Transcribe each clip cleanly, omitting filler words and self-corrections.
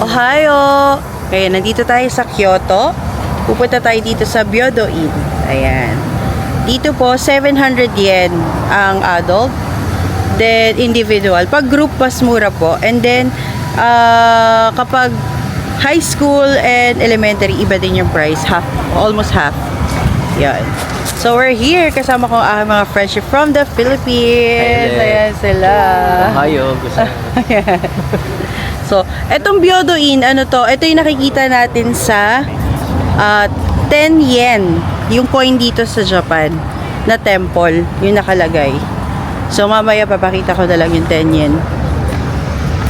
Ohio! Kaya nandito tayo sa Kyoto. Pupunta tayo dito sa Byodo-in. Ayan. Dito po, 700 yen ang adult. Then, individual. Pag group, mas mura po. And then, kapag high school and elementary, iba din yung price. Half, almost half. Yan. So, we're here. Kasama ko ang mga friendship from the Philippines. Ayan sila. Ohio. Ayan. So, etong Byodo-in, ano to? Ito yung nakikita natin sa 10 yen. Yung coin dito sa Japan na temple. Yung nakalagay. So, mamaya papakita ko na lang yung 10 yen.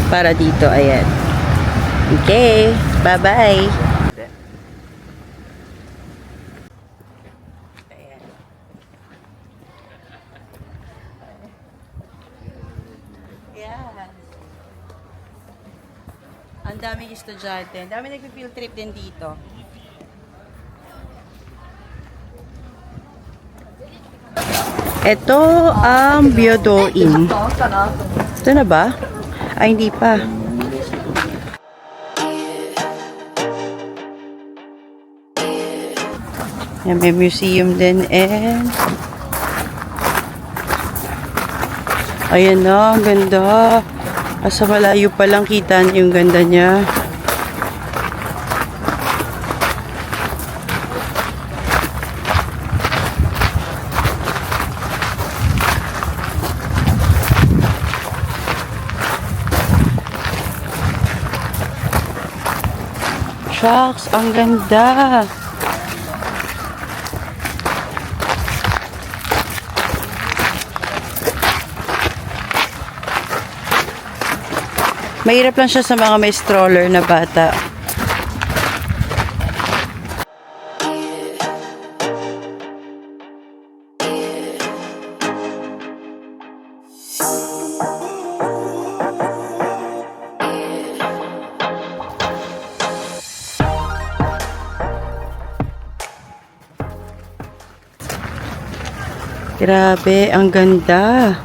Para dito. Ayan. Okay. Bye-bye. Ang daming estudyante. Ang daming nagpi-field trip din dito. Ito ang Byodo-in. Ito na ba? Ay, hindi pa. Yan, may museum din and ayan na, ang ganda. Asa malayo pa lang kita yung ganda niya. Shucks, ang ganda. Mahirap lang siya sa mga may stroller na bata. Grabe, ang ganda.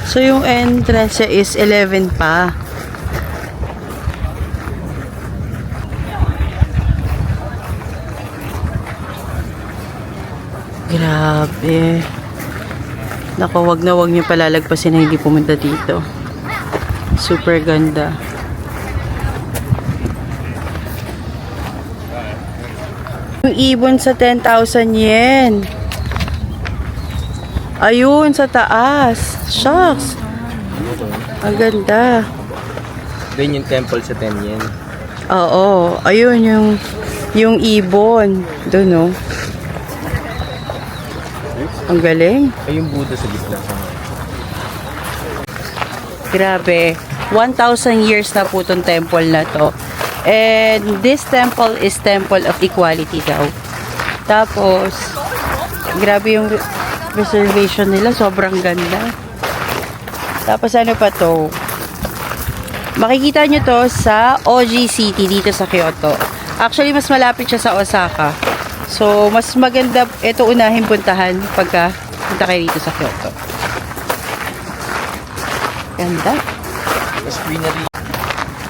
So, yung entrance is 11 pa. Grabe. Naku, wag niyo palalagpasin na hindi pumunta dito. Super ganda. Yung ibon sa 10,000 yen. Ayun, sa taas. Shucks. Ang ganda. Doon yung temple sa 10 yen. Oo. Ayun, yung ibon. Doon, no? Ang galing. Ay, yung Buddha sa gitna. Grabe. 1,000 years na po itong temple na to. And this temple is Temple of Equality daw. Tapos, grabe yung reservation nila. Sobrang ganda. Tapos ano pa to? Makikita nyo to sa Oji City dito sa Kyoto. Actually, mas malapit siya sa Osaka. So, mas maganda ito unahin puntahan pagka punta kayo dito sa Kyoto. Ganda. Mas greenery.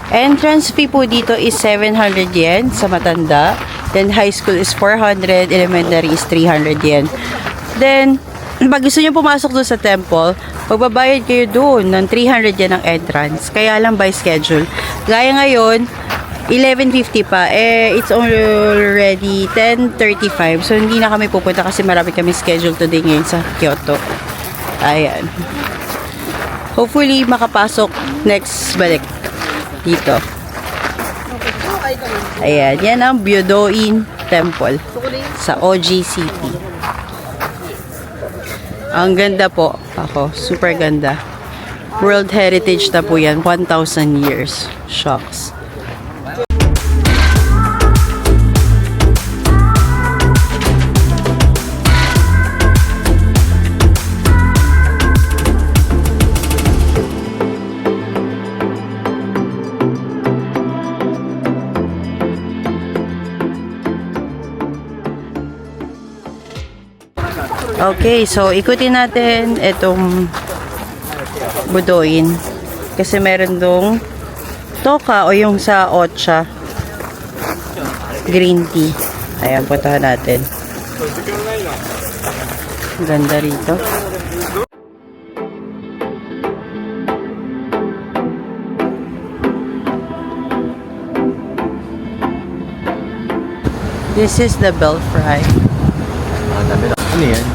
Entrance fee po dito is 700 yen sa matanda. Then high school is 400, elementary is 300 yen. Then, pag gusto nyo pumasok doon sa temple, magbabayad kayo doon ng 300 yen ang entrance. Kaya lang by schedule. Gaya ngayon, 11:50 pa. It's already 10:35. So, hindi na kami pupunta kasi marami kami schedule today ngayon sa Kyoto. Ayan. Hopefully, makapasok next balik dito. Ayan. Yan ang Byodo-in Temple sa Oji City. Ang ganda po. Ako, super ganda. World Heritage na po yan. 1,000 years. Shocks. Okay, so ikutin natin itong budoin. Kasi meron dong toka o yung sa ocha. Green tea. Ayan, puntahan natin. Ganda rito. This is the bell fry. Ano yan?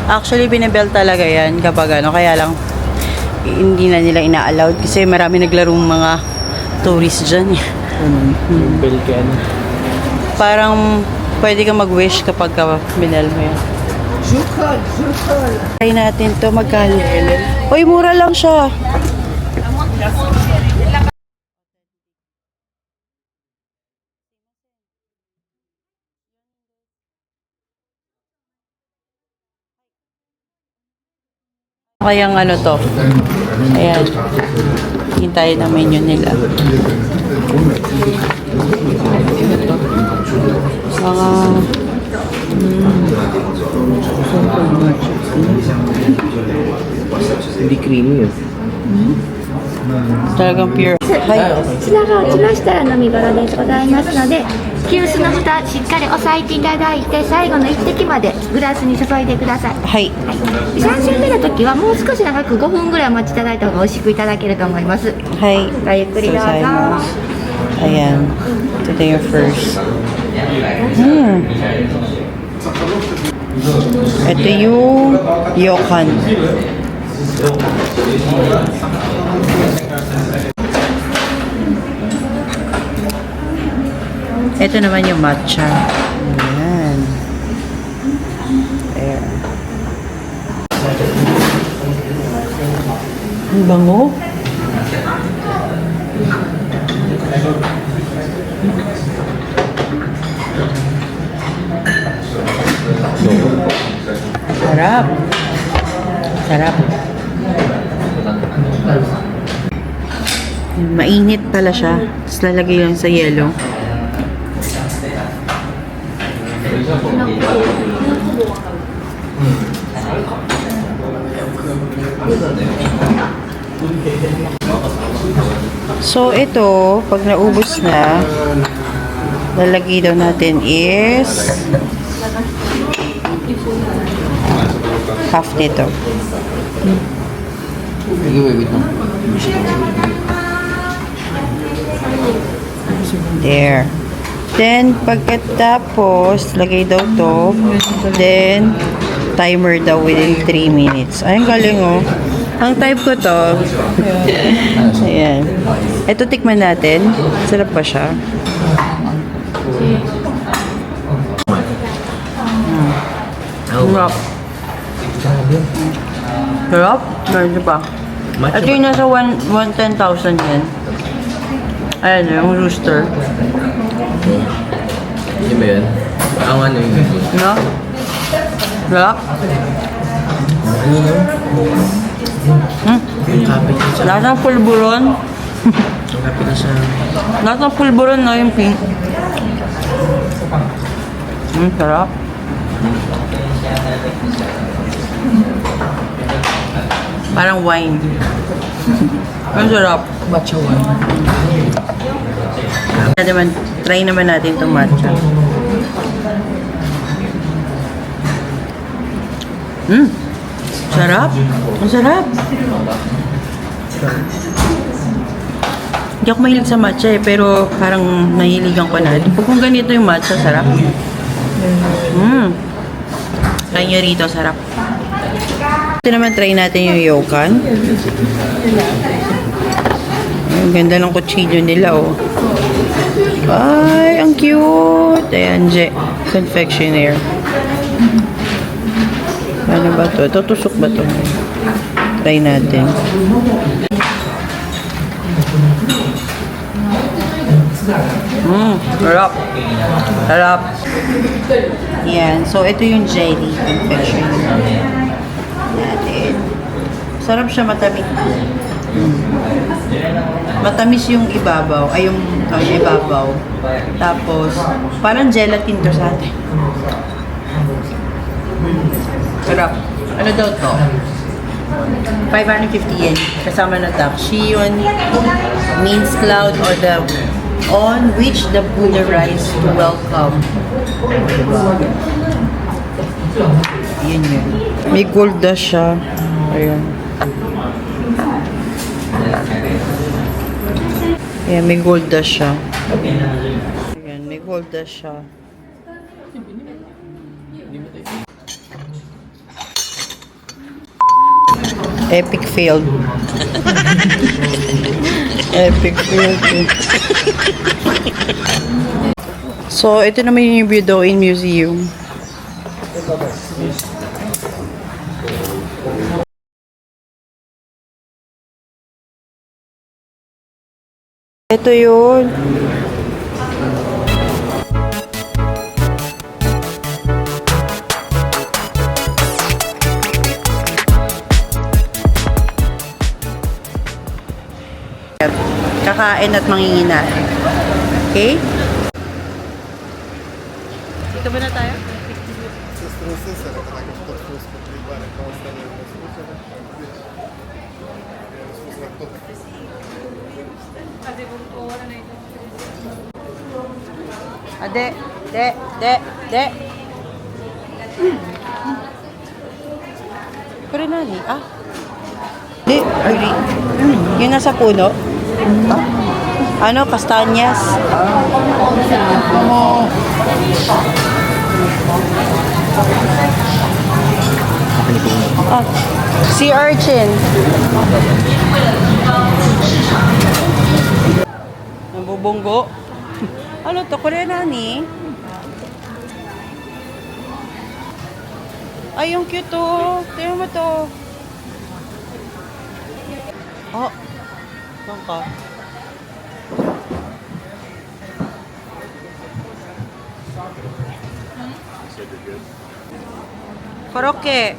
Actually, binibel talaga yan kapag ano, kaya lang hindi na nila ina-allowed kasi marami naglarong mga tourist dyan. Yung bell can. Parang pwede ka mag-wish kapag ka binel mo yan. Try natin to, magkano? Uy, mura lang siya. Kayang ano to? Ayan. Hintayin ang menu nila. Mga Hindi creamy yun. talagang pure. Hi. こちらが落ちましたら飲み頃でございますので、急須の蓋しっかり押さえていただいて、最後の一滴までグラスに注いでください。Hi. 3周目の時はもう少し長く5分ぐらいお待ちいただいた方が美味しくいただけると思います。 Hi. ごゆっくりどうぞ。 Ayan. Today yung first. Ito yung yokan. Ito naman yung matcha. Ayan. Ayan. Ang bango. Sarap. Sarap. Mainit pala siya. Tapos lalagay lang sa yelo. So, ito, pag naubos na, lalagay daw natin is half nito. Wait lang. There. Then, pagkatapos, lagay daw to. Then, timer daw within 3 minutes. Ay, ang galing oh. Ang type ko to. Ayan. Ito, tikman natin. Sarap pa siya. Sarap. Sarap? Meron pa. Ito yung nasa 110,000 yen. Ayan, yung rooster. Yun ba yun? Ang ano yun? No? Sarap? Yung kapit niya sa... Lahat ng pulburon. Yung kapit niya sa... Lahat ng pulburon na yung pink. Sarap. Parang wine. Ang sarap. Matcha wine. Try naman natin itong matcha. Sarap. Ang sarap. Hindi ako mahilig sa matcha pero parang nahiligan ko na. Pag kung ganito yung matcha, sarap. Try nyo rito, sarap. Ito naman, try natin yung yokan. Ang ganda ng kutsilyo nila, oh. Ay, ang cute. Ayan, confectionaire. Ano ba to? Ito, tusok ba to? Try natin. Sarap. Sarap. Yan. So, ito yung jelly confectionaire natin. Sarap siya, matamis. Matamis yung ibabaw. Ay, yung ibabaw. Tapos, parang gelatin to sa atin. Sarap. Ano daw to? 550 yen. Kasama na tax. Shion means cloud or the on which the Buddha rise to welcome. Yun yun. May gold dash siya. Ayan. Ayan, may gold dash siya. Ayan, may gold dash siya. Epic failed. Epic failed. So, ito naman yung view daw in museum. Ito yun. Kakain at manginginan. Okay? Dito ba na tayo? Ade, de. Pero nani, Di, ay, yung nasa puno. Ano, kastanyas. Sea urchin. Nambubunggo. Ano to? Koreanani? Ay, yung cute to. Tingnan mo to. Oh. Saan ka? Koroke.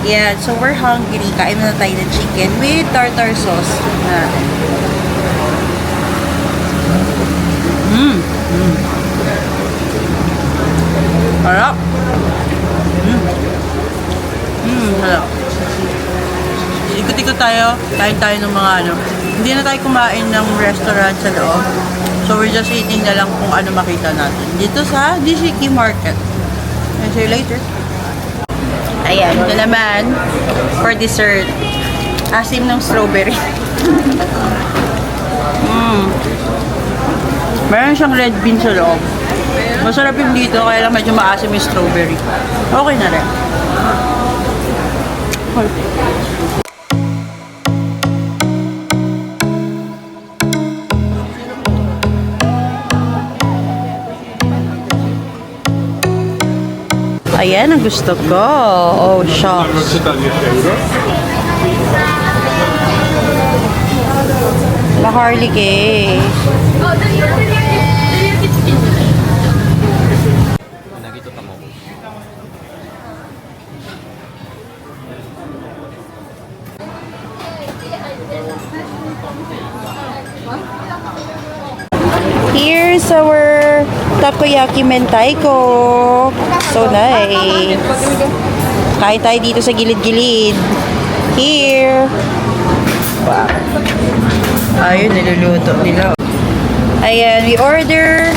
Yeah, so we're hungry. Kain na tayo ng chicken with tartar sauce. Harap. Harap. Ikot-ikot tayo. Kain tayo ng mga ano. Hindi na tayo kumain ng restaurant sa loob. So we're just eating na lang kung ano makita natin. Dito sa Nishiki Market. And see you later. Ayan, ito naman for dessert. Asim ng strawberry. Meron siyang red bean sa loob. Masarap yung dito, kaya lang medyo maasim yung strawberry. Okay na rin. Ayan ang gusto ko. Oh, shucks. La Harley Cake. Here's our takoyaki mentaiko. So nice. Kain tayo dito sa gilid-gilid. Here. Wow. Ayun, niluluto nila. Ayan, we order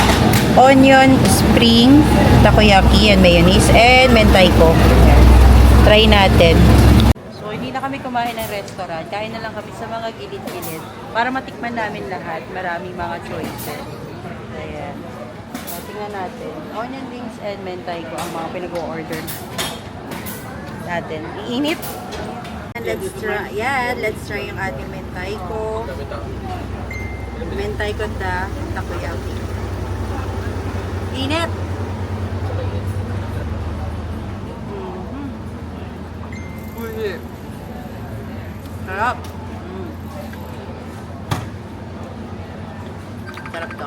onion spring takoyaki and mayonnaise and mentaiko. Try natin. So, hindi na kami kumain ng restaurant. Kain na lang kami sa mga gilid-gilid para matikman namin lahat. Maraming mga choices. Ayan. Tingnan natin. Onion rings and mentaiko ang mga pinag-o-order natin. Iinit. Let's try. Yeah, let's try yung ating mentaiko. Mentaiko da takoyaki. Init! Uy. Sarap. Sarap to.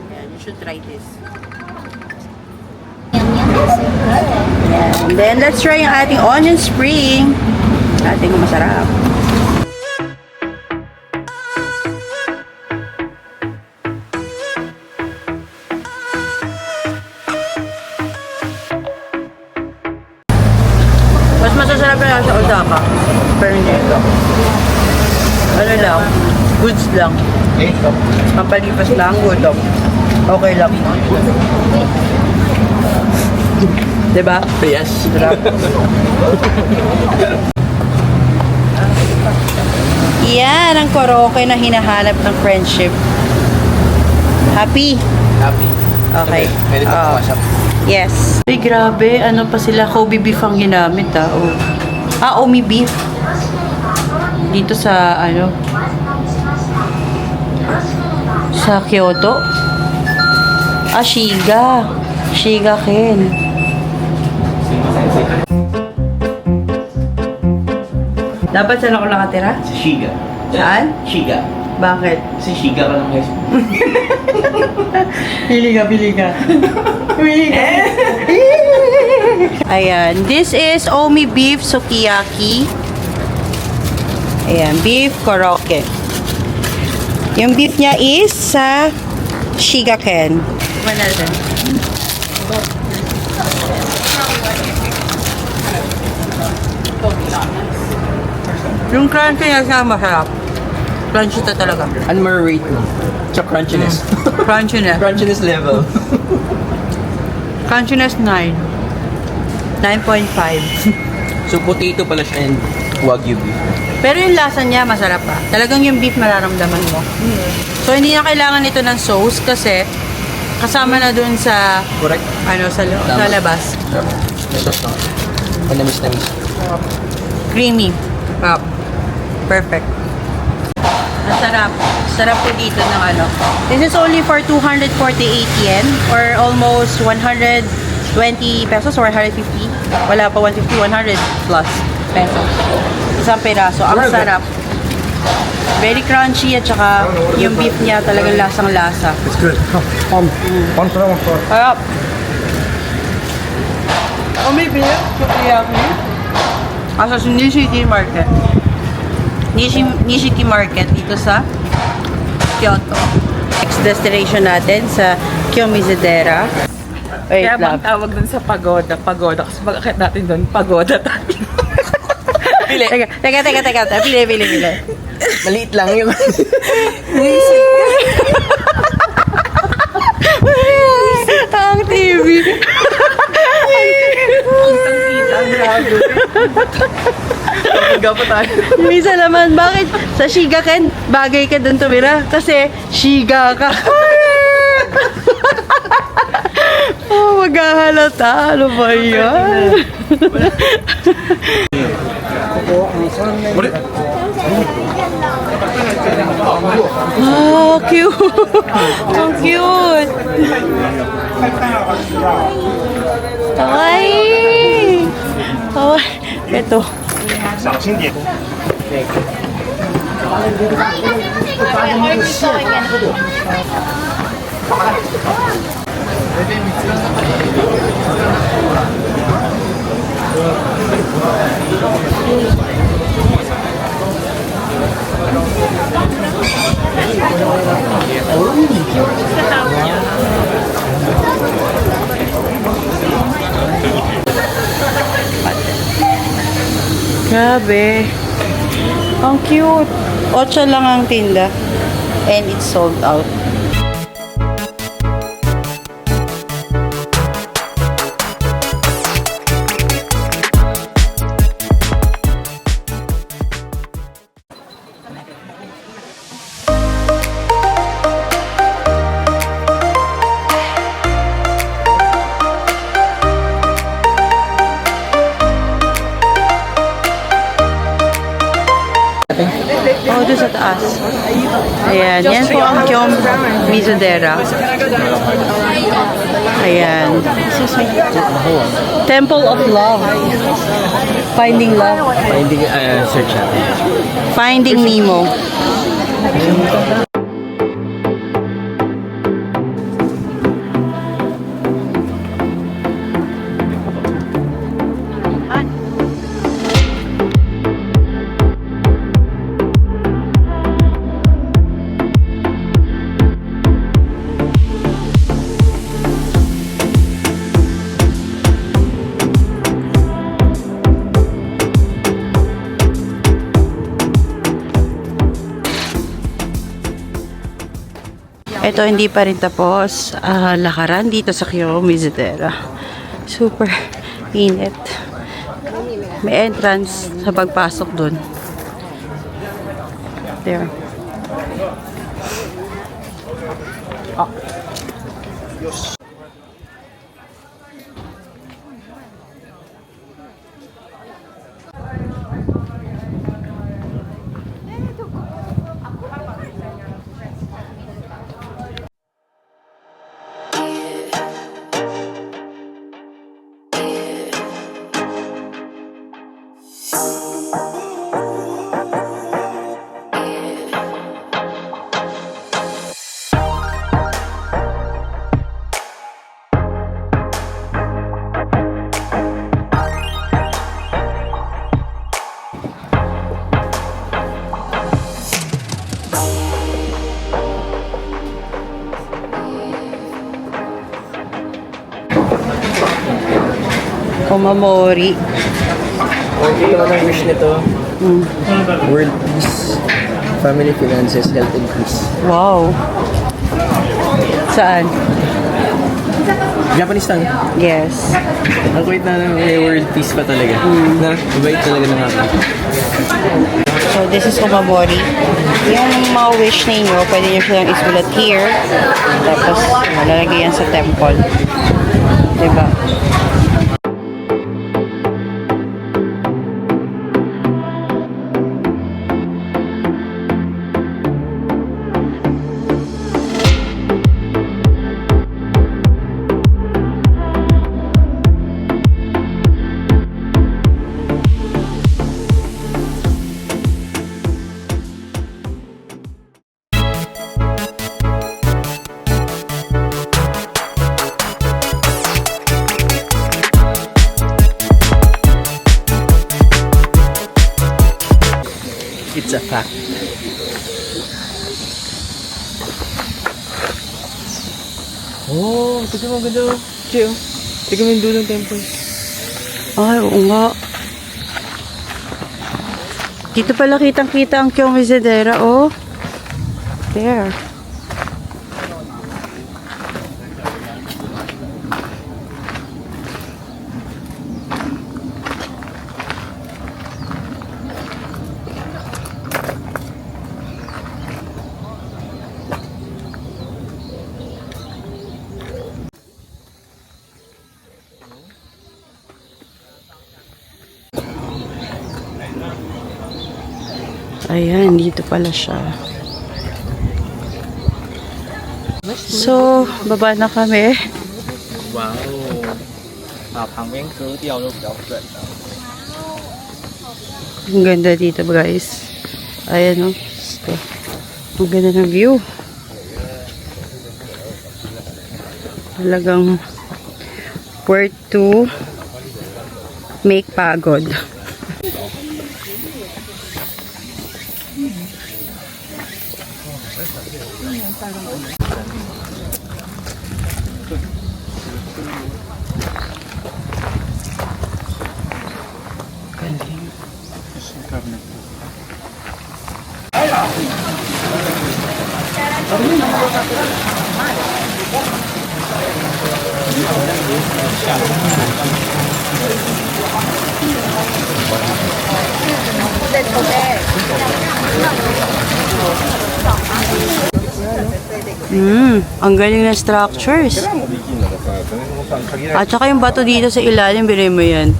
Yeah, you should try this. And then, let's try yung ating onion spring. Ating masarap. Mas masasarap na lang sa Osaka. Pero hindi ito. Ano lang, goods lang. Pampalipas lang, gutom. Okay lang. Diba? Yes. Sarap. Yan ang karaoke na hinahanap ng friendship. Happy? Happy. Okay. Pwede ko pumasok. Yes. Ay, grabe. Ano pa sila? Kobe beef ang ginamit, ah. Oh. Ah, Omi beef. Dito sa, ano, sa Kyoto. Ah, Shiga. Shiga Ken. Dapat saan ako nakatira? Sa Shiga. Saan? Shiga. Bakit? Sa Shiga ka ng high school. Pili ka, pili ka. Pili ka. Ayan. This is Omi Beef Sukiyaki. Ayan. Beef koroke. Yung beef niya is sa Shigaken. Kumain natin. Yung crunchy niya siya masarap. Crunchy to talaga. Ano mo rate mo? Sa crunchiness. Crunchy na. Crunchiness level. Crunchiness 9. 9.5. So potato pala siya and Wagyu beef. Pero yung lasa niya masarap pa. Talagang yung beef mararamdaman mo. So hindi na kailangan ito ng sauce kasi kasama na dun sa Correct. ano sa Tama. labas. May sauce lang. Manamis-namis. Creamy. Wow. Perfect. Masarap. Sarap po dito ng ano. This is only for 248 yen or almost 120 pesos or 150. Wala pa 150, 100 plus pesos. Isang peraso. Ang sarap. Very crunchy at saka yung beef niya talagang lasang-lasa. It's good. One for one for. Sarap. Oh, may beef. Sukiyaki. Asa sa Nishiki Market. Nishiki Market dito sa Kyoto. Next destination natin sa Kiyomizu-dera. Wait, Kaya bang love. tawag dun sa pagoda, kasi pag-akit natin dun, pagoda tayo. Pili. Teka. Pili. Maliit lang yung... Ang TV. Pagka pa tayo. Misa naman, bakit sa Shigaken, bagay ka dun tumira? Kasi Shiga ka. Oh, maghahalata. Ano ba yan? Ah, cute. Ang cute. Kawaii. Kawaii. Ito. Grabe. Ang cute. 8 lang ang tinda. And it's sold out. doon sa taas. Ayan, yan po ang Kyom Mizudera. Ayan. Temple of Love. Finding Love. Search natin. Finding Nemo. Ito, hindi pa rin tapos. Lakaran dito sa Kyom Mizudera. Super init. May entrance sa pagpasok dun. There. Omamori. Okay naman ang wish nito. World peace, family finances, health and peace. Wow. Saan? Japanese tongue. Yes. Ang kuwait na may world peace pa talaga. Na, mabait talaga ng ako. So, this is Omamori. Yung mga wish ninyo, pwede nyo silang isulat here. Tapos, lalagay yan sa temple. Diba? It's a fact. Oh, tignan mo ganda. Chiyo. Tignan mo yung dulong temple. Ay, oo nga. Dito pala kitang-kita ang Kyom Mizudera, oh. There. Ayan, dito pala siya. So, baba na kami. Wow. Ang ganda dito, guys. Ayan, oh. So, ang ganda ng view. Talagang worth to make pagod. Ang galing na structures. At saka yung bato dito sa ilalim, bilhin mo yan.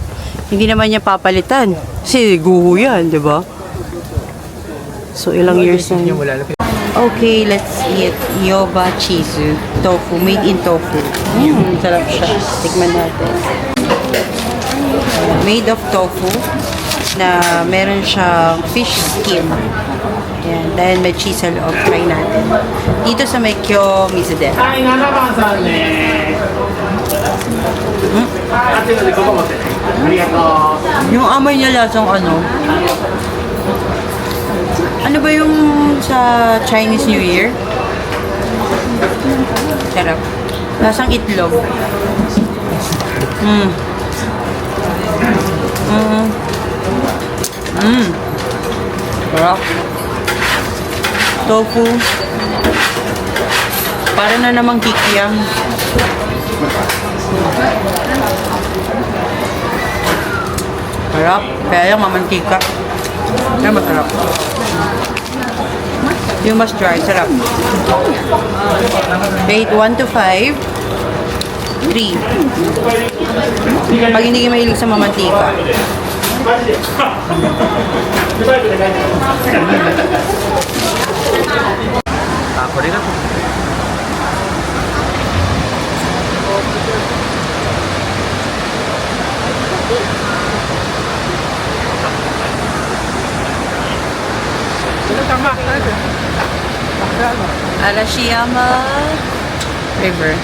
Hindi naman niya papalitan. Kasi guho yan, di ba? So, ilang years na Yung yun. wala na. Okay, let's eat Yoba Chizu. Tofu, made in tofu. Sarap siya. Tikman natin. Made of tofu na meron siyang fish skin. Yan. Then may cheese sa loob. Try natin. Dito sa may Kyo Mizuden. Yung amoy niya lasang ano? Ano ba yung sa Chinese New Year? Sarap. Lasang itlog. Sarap. Tofu. Para na namang kikiam. Sarap. Kaya yung mamantika. Kaya masarap. Yung mas dry, sarap. Rate 1 to 5. 3. Pag hindi kayo mahilig sa mamantika. Ako rin ako. Arashiyama River.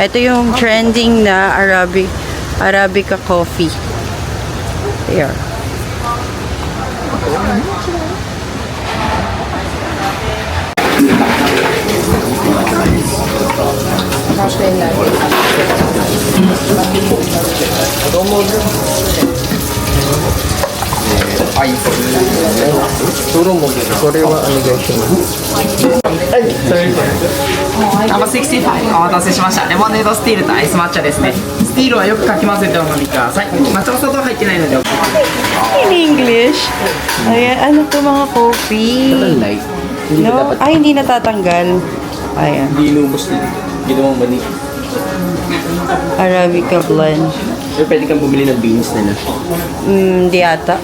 Ito yung trending na Arabica coffee. There. Turo mo. Korewa allegation. ナンバー65お待たせしましたレモネードスティールとアイス抹茶ですねスティールはよくかき混ぜてお飲みください抹茶の砂糖入ってないので In English. Ayan, ano to mga coffee? Light. Hindi No? dapat. Ay, hindi natatanggal. Ayan. Hindi inubos din. Ginawang mani. Arabica blend. Pero pwede kang bumili ng beans nila. Hindi ata.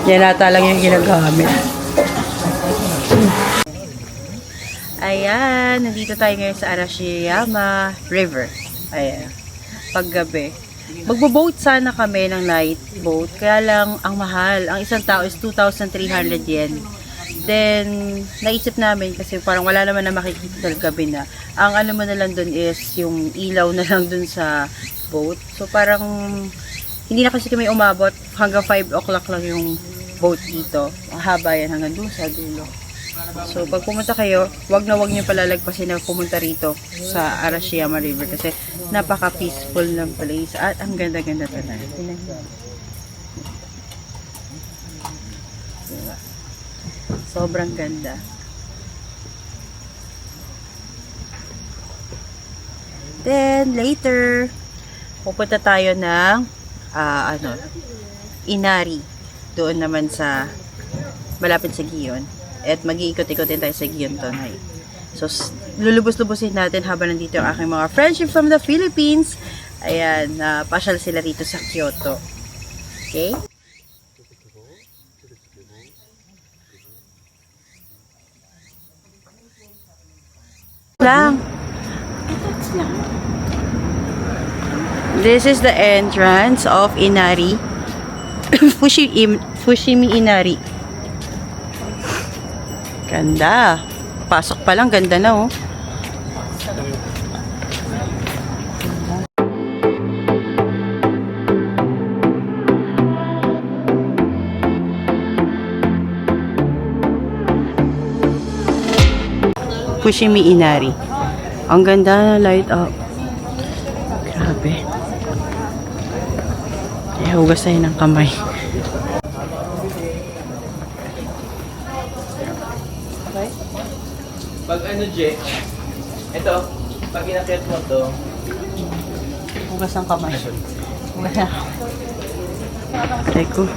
Yan ata lang yung ginagamit. Ayan, nandito tayo ngayon sa Arashiyama River. Ayan, paggabi. Magbo-boat sana kami ng night boat, kaya lang ang mahal. Ang isang tao is 2,300 yen. Then, naisip namin kasi parang wala naman na makikita ng gabi na. Ang ano mo na lang dun is yung ilaw na lang dun sa boat. So parang hindi na kasi kami umabot, hanggang 5 o'clock lang yung boat dito. Ang haba yan hanggang dun sa dulo. So, pag pumunta kayo, wag na wag niyo palalagpasin na pumunta rito sa Arashiyama River kasi napaka-peaceful ng place at ang ganda-ganda talaga. Tingnan niyo. Diba? Sobrang ganda. Then, later, pupunta tayo ng Inari. Doon naman sa malapit sa Gion. At mag-iikot-ikotin tayo sa Gion Tonay. So, lulubos-lubusin natin habang nandito ang aking mga friendship from the Philippines. Ayan, pasyal sila dito sa Kyoto. Okay? Lang. This is the entrance of Inari. Fushimi Inari. Ganda. Pasok pa lang, ganda na oh. Fushimi Inari. Ang ganda na light up. Grabe. Kaya hugas tayo ng kamay. Pag ano, Je, ito, Pag inakit mo to, Hugas ang kamay. Teko.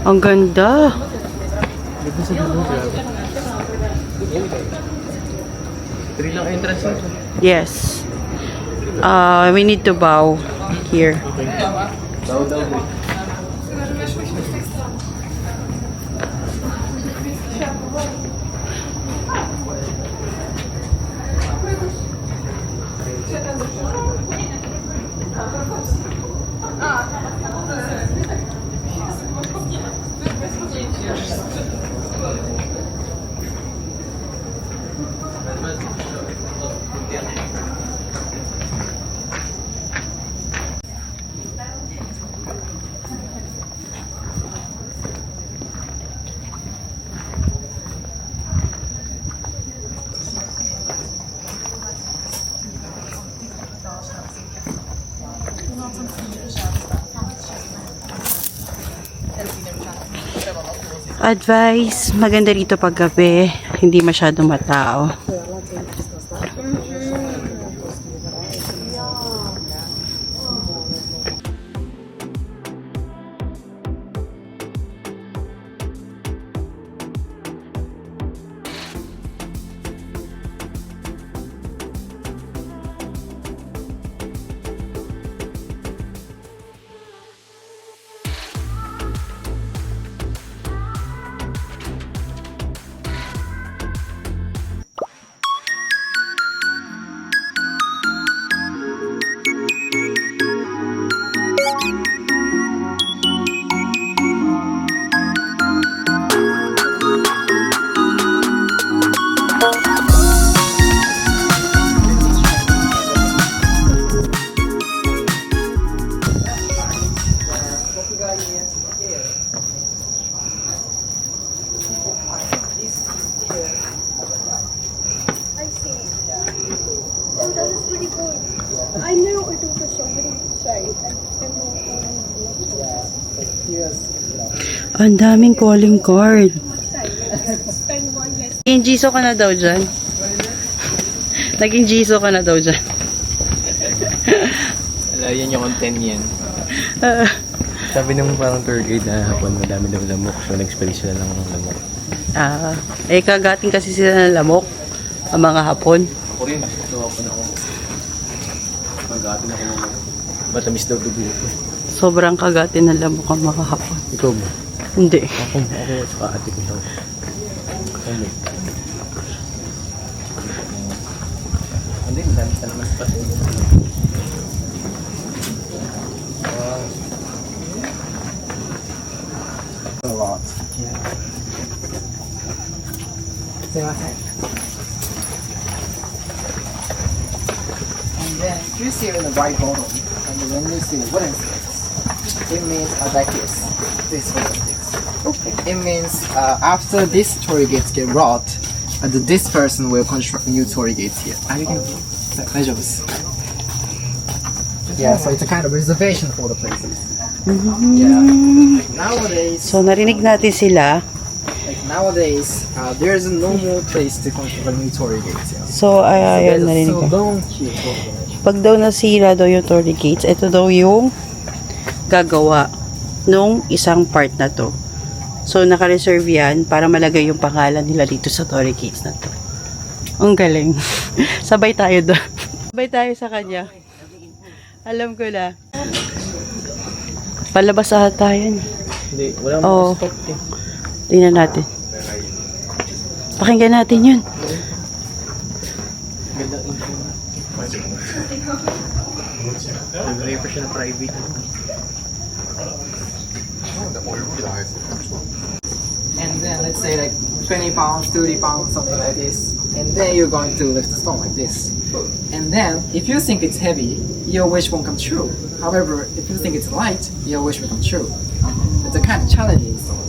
Ang ganda. dito sa dulo, grabe. 3 lang entrance nito. Yes. We need to bow here. Daw. Advice, maganda rito pag gabi, hindi masyadong matao. I know it was somebody's side. Ang daming calling card. Naging jiso ka na daw dyan. Naging jiso ka na daw dyan. Wala, yan yung content yan. Sabi nung parang tour guide na hapon, madami daw lamok. So, nag-spray sila lang ng lamok. Kagating kasi sila ng lamok. Ang mga hapon. Ako rin, so hapon ako. Pag-atin ako ng matamis daw dugo ko. Sobrang kagatin ng lamok ang mga hapon. Ikaw ba? Hindi. Ako at saka ate ko daw. Ano? Hindi, madami sa naman sa pati. A lot. Yeah. And then, if you see in the white bottom, and when you see wooden sticks, it means like this. This wooden sticks. Okay. It means after this torii gates get rot, this person will construct new torii gates here. Measures. Yeah, so it's a kind of reservation for the places. Yeah. Like nowadays, So, narinig natin sila. there is no more place to construct a new torii gates. Yeah. So, ayun, narinig So ko. don't keep going. Pag daw nasira daw yung torii gates, ito daw yung gagawa nung isang part na to. So, naka-reserve yan para malagay yung pangalan nila dito sa torii gates na to. Ang galing. Sabay tayo doon. Sabay tayo sa kanya. Alam ko na. Palabas ata yun. Hindi, wala Oo. mo stop eh. Tingnan natin. Pakinggan natin yun. Ganda intro. Nag-refer siya na private. And then let's say like 20 pounds, 30 pounds, something like this. And then you're going to lift the stone like this. And then if you think it's heavy, your wish won't come true. However, if you think it's light, your wish will come true. It's a kind of challenging sort.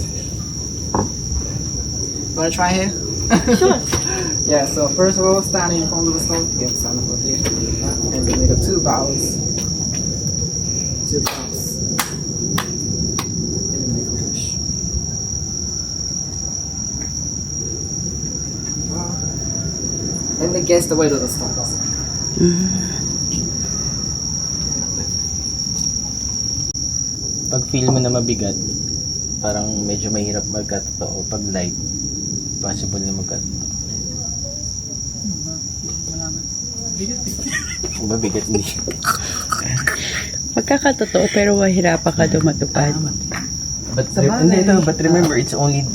You wanna try here? Sure. Yeah, so first of all, stand in front of the stone, get stand up here. And then make up 2 bows. 2 bows. And then make a wish. And then guess the weight of the stones. Pag feel mo na mabigat, parang medyo mahirap magkatotoo. Pag light, possible na magkatotoo. Mabigat hindi. Magkakatotoo pero mahirapan ka dumatupad. But remember, it's only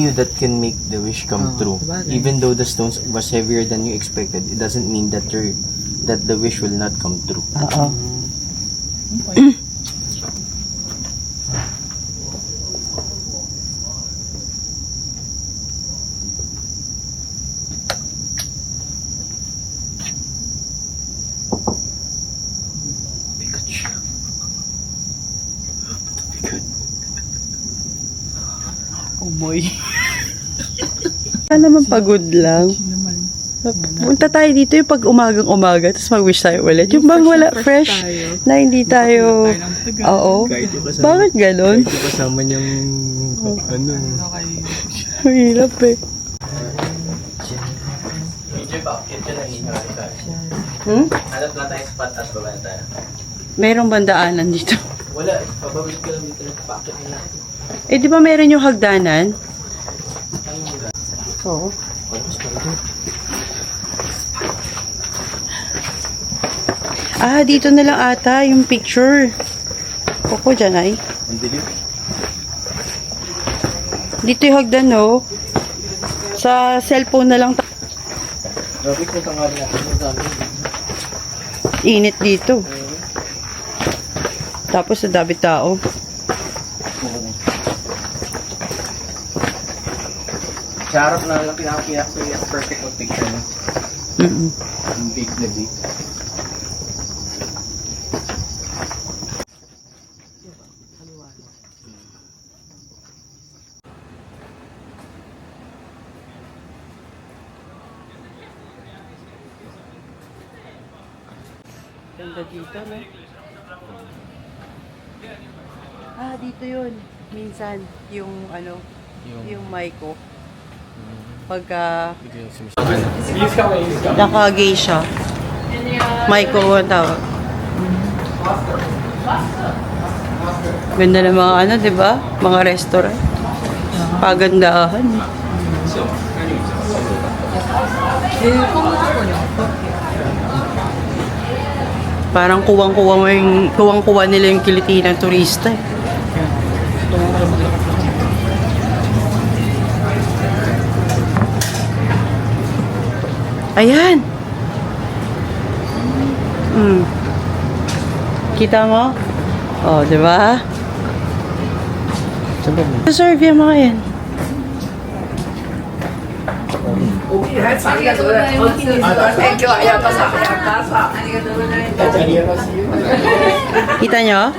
you that can make the wish come true. Even though the stones was heavier than you expected, it doesn't mean that the wish will not come true. Oo. Umoy. naman pagod lang. Punta tayo dito yung pag umagang-umaga, tapos mag-wish tayo ulit. Yung bang wala fresh na hindi tayo... Oo. Bakit ganon? Kahit yung kasama niyang... ano... Hirap eh. Medyo bakit yun ang inyari tayo. Hanap lang tayo spot as baba na tayo. Merong bandaanan dito. Wala, pabawit ko lang dito ng bakit nila. Eh, di ba meron yung hagdanan? Oo. Ah, dito na lang ata yung picture. Koko dyan ay. Ang dilim. Dito yung hagdan, no? Sa cellphone na lang. Grabe ko tangali natin yung dami. Init dito. Tapos sa dami tao. Sa harap na lang pinakakiyak ko yung perfect of picture na. Ang big na big. Ganda dito, no? Ah, dito yun. Minsan, yung ano, yung Maiko. Pagka naka-geisha. Maiko ang tawag. Ganda ng mga ano, di ba? Mga restaurant. Pagandahan. Parang kuwang-kuwa nila yung kiliti ng turista. Ayan. Kita mo? Oh, di ba? Serve yung mga yan. Kita nyo?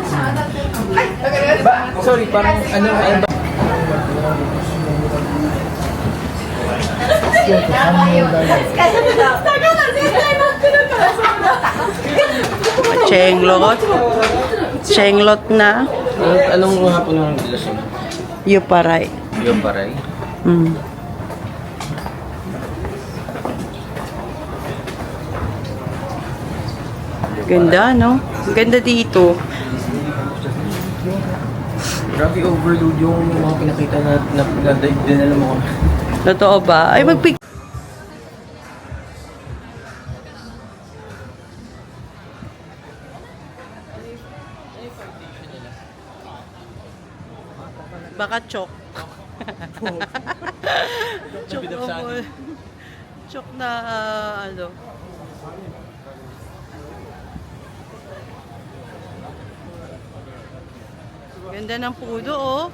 Sorry, parang ano ba? Chenglot. Chenglot na. Anong hapon ng relasyon? Yuparay. Yung paray? Ganda, no? Ganda dito. Grabe overload yung mga pinakita na dinala mo. Totoo ba? Ay, magpic... Baka chok. Chok na chok na ano. Ganda ng pudo, oh.